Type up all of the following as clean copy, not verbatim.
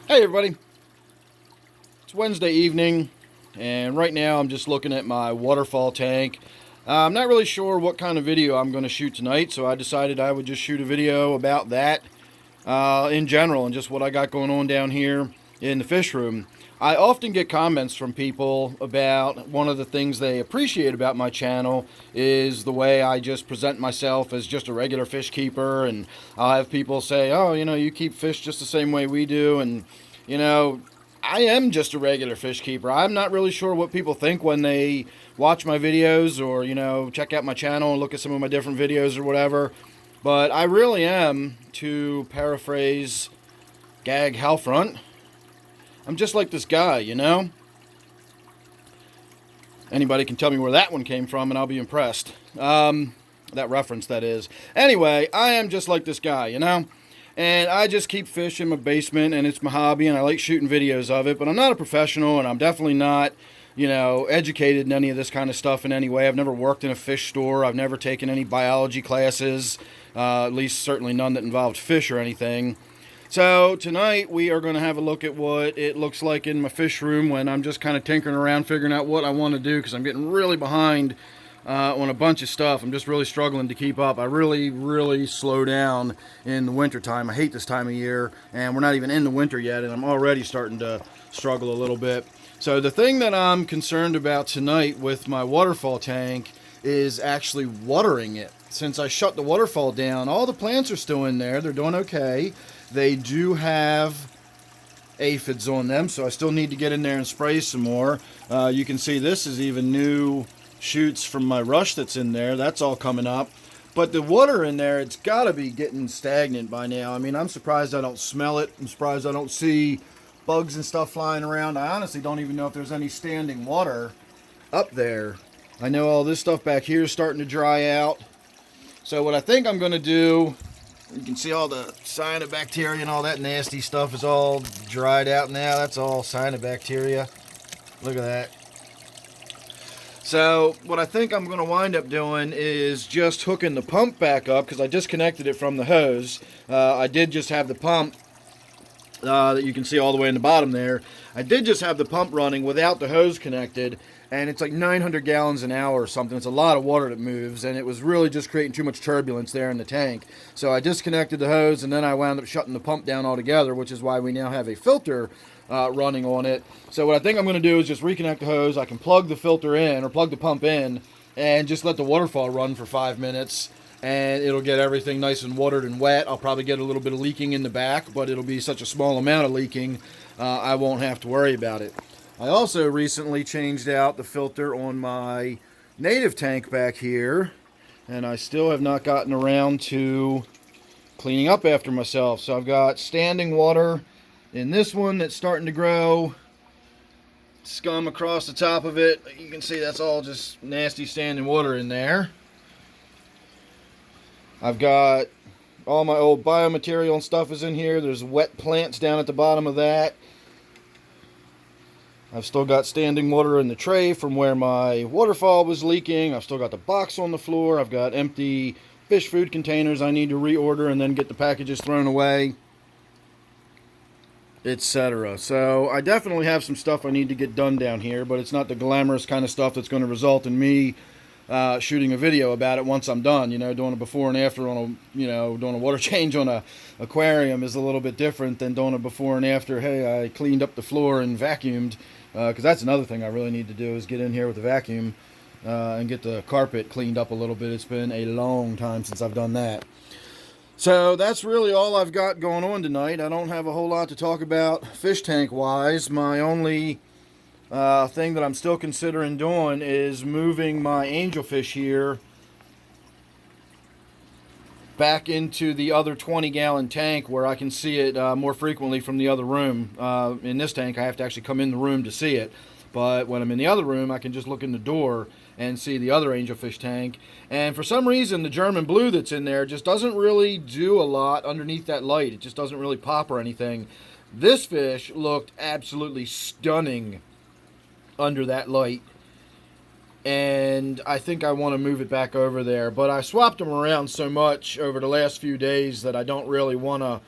Hey everybody, it's Wednesday evening, and right now I'm just looking at my waterfall tank. I'm not really sure what kind of video I'm going to shoot tonight, so I decided I would just shoot a video about that in general and just what I got going on down here in the fish room. I often get comments from people about one of the things they appreciate about my channel is the way I just present myself as just a regular fish keeper, and I'll have people say, oh, you keep fish just the same way we do, and you know, I am just a regular fish keeper. I'm not really sure what people think when they watch my videos or, check out my channel and look at some of my different videos or whatever. But I really am, to paraphrase Gag Halfront, I'm just like this guy. Anybody can tell me where that one came from and I'll be impressed. That reference, that is. Anyway, I am just like this guy. And I just keep fish in my basement, and it's my hobby, and I like shooting videos of it. But I'm not a professional, and I'm definitely not, educated in any of this kind of stuff in any way. I've never worked in a fish store. I've never taken any biology classes, at least certainly none that involved fish or anything. So tonight we are going to have a look at what it looks like in my fish room when I'm just kind of tinkering around, figuring out what I want to do, because I'm getting really behind on a bunch of stuff. I'm just really struggling to keep up. I really slow down in the winter time. I hate this time of year, and we're not even in the winter yet, and I'm already starting to struggle a little bit. So the thing that I'm concerned about tonight with my waterfall tank is actually watering it. Since I shut the waterfall down, all the plants are still in there. They're doing okay. They do have aphids on them, so I still need to get in there and spray some more. You can see this is even new shoots from my rush that's in there. That's all coming up. But the water in there, it's got to be getting stagnant by now. I mean, I'm surprised I don't smell it. I'm surprised I don't see bugs and stuff flying around. I honestly don't even know if there's any standing water up there. I know all this stuff back here is starting to dry out. So what I think I'm going to do, you can see all the cyanobacteria and all that nasty stuff is all dried out now. That's all cyanobacteria. Look at that. So what I think I'm going to wind up doing is just hooking the pump back up, because I disconnected it from the hose. I did just have the pump that you can see all the way in the bottom there. I did just have the pump running without the hose connected, and it's like 900 gallons an hour or something. It's a lot of water that moves, and it was really just creating too much turbulence there in the tank. So I disconnected the hose, and then I wound up shutting the pump down altogether, which is why we now have a filter running on it. So what I think I'm going to do is just reconnect the hose. I can plug the filter in, or plug the pump in, and just let the waterfall run for 5 minutes, and it'll get everything nice and watered and wet. I'll probably get a little bit of leaking in the back, but it'll be such a small amount of leaking, I won't have to worry about it. I also recently changed out the filter on my native tank back here, and I still have not gotten around to cleaning up after myself. So I've got standing water in this one that's starting to grow scum across the top of it. You can see that's all just nasty standing water in there. I've got all my old biomaterial and stuff is in here. There's wet plants down at the bottom of that. I've still got standing water in the tray from where my waterfall was leaking. I've still got the box on the floor. I've got empty fish food containers I need to reorder and then get the packages thrown away, etc. So I definitely have some stuff I need to get done down here, but it's not the glamorous kind of stuff that's going to result in me shooting a video about it once I'm done. Doing a before and after on doing a water change on a aquarium is a little bit different than doing a before and after. Hey, I cleaned up the floor and vacuumed, because that's another thing I really need to do, is get in here with the vacuum and get the carpet cleaned up a little bit. It's been a long time since I've done that. So that's really all I've got going on tonight. I don't have a whole lot to talk about fish tank wise. My only thing that I'm still considering doing is moving my angelfish here back into the other 20-gallon tank where I can see it more frequently from the other room. In this tank, I have to actually come in the room to see it. But when I'm in the other room, I can just look in the door and see the other angelfish tank. And for some reason, the German blue that's in there just doesn't really do a lot underneath that light. It just doesn't really pop or anything. This fish looked absolutely stunning under that light, and I think I want to move it back over there. But I swapped them around so much over the last few days that I don't really want to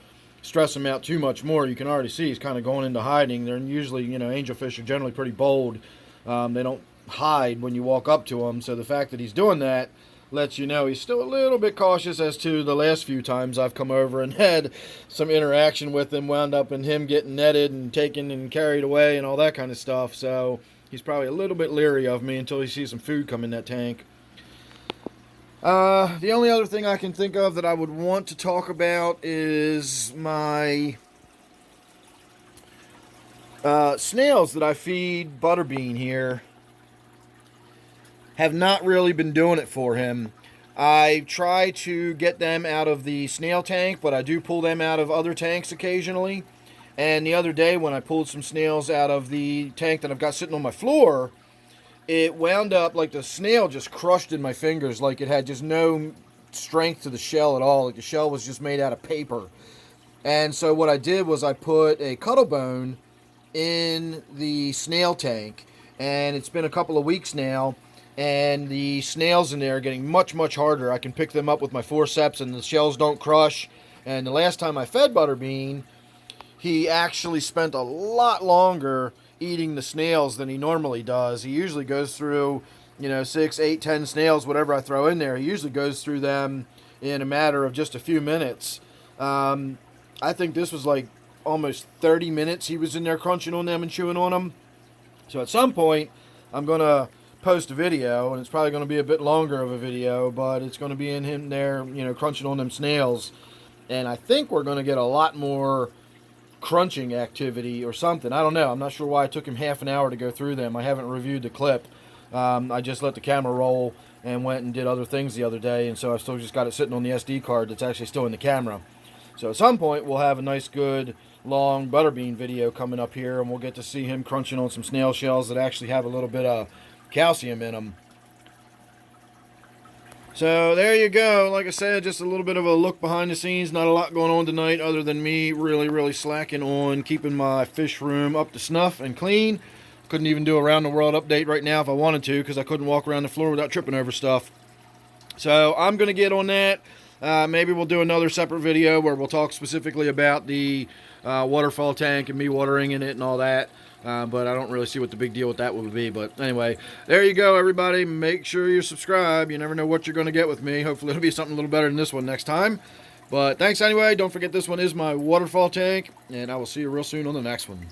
stress him out too much more. You can already see he's kind of going into hiding. They're usually, you know, angelfish are generally pretty bold. They don't hide when you walk up to them. So the fact that he's doing that lets you know he's still a little bit cautious, as to the last few times I've come over and had some interaction with him, wound up in him getting netted and taken and carried away and all that kind of stuff. So he's probably a little bit leery of me until he sees some food come in that tank. The only other thing I can think of that I would want to talk about is my snails that I feed Butterbean here. Have not really been doing it for him. I try to get them out of the snail tank, but I do pull them out of other tanks occasionally. And the other day when I pulled some snails out of the tank that I've got sitting on my floor, it wound up like the snail just crushed in my fingers, like it had just no strength to the shell at all. Like the shell was just made out of paper. And so what I did was I put a cuttlebone in the snail tank, and it's been a couple of weeks now, and the snails in there are getting much, much harder. I can pick them up with my forceps and the shells don't crush. And the last time I fed Butterbean, he actually spent a lot longer eating the snails than he normally does. He usually goes through, you know, 6, 8, 10 snails, whatever I throw in there. He usually goes through them in a matter of just a few minutes. I think this was like almost 30 minutes he was in there crunching on them and chewing on them. So at some point, I'm going to post a video, and it's probably going to be a bit longer of a video, but it's going to be in him there, you know, crunching on them snails. And I think we're going to get a lot more crunching activity or something. I don't know. I'm not sure why it took him half an hour to go through them. I haven't reviewed the clip. I just let the camera roll and went and did other things the other day, and so I've still just got it sitting on the SD card that's actually still in the camera. So at some point we'll have a nice, good, long Butterbean video coming up here, and we'll get to see him crunching on some snail shells that actually have a little bit of calcium in them. So there you go. Like I said, just a little bit of a look behind the scenes. Not a lot going on tonight other than me really slacking on keeping my fish room up to snuff and clean. Couldn't even do a round the world update right now if I wanted to, because I couldn't walk around the floor without tripping over stuff. So I'm going to get on that. Maybe we'll do another separate video where we'll talk specifically about the waterfall tank and me watering in it and all that. But I don't really see what the big deal with that would be. But anyway, there you go, everybody. Make sure you subscribe. You never know what you're going to get with me. Hopefully it'll be something a little better than this one next time. But thanks anyway. Don't forget, this one is my waterfall tank, and I will see you real soon on the next one.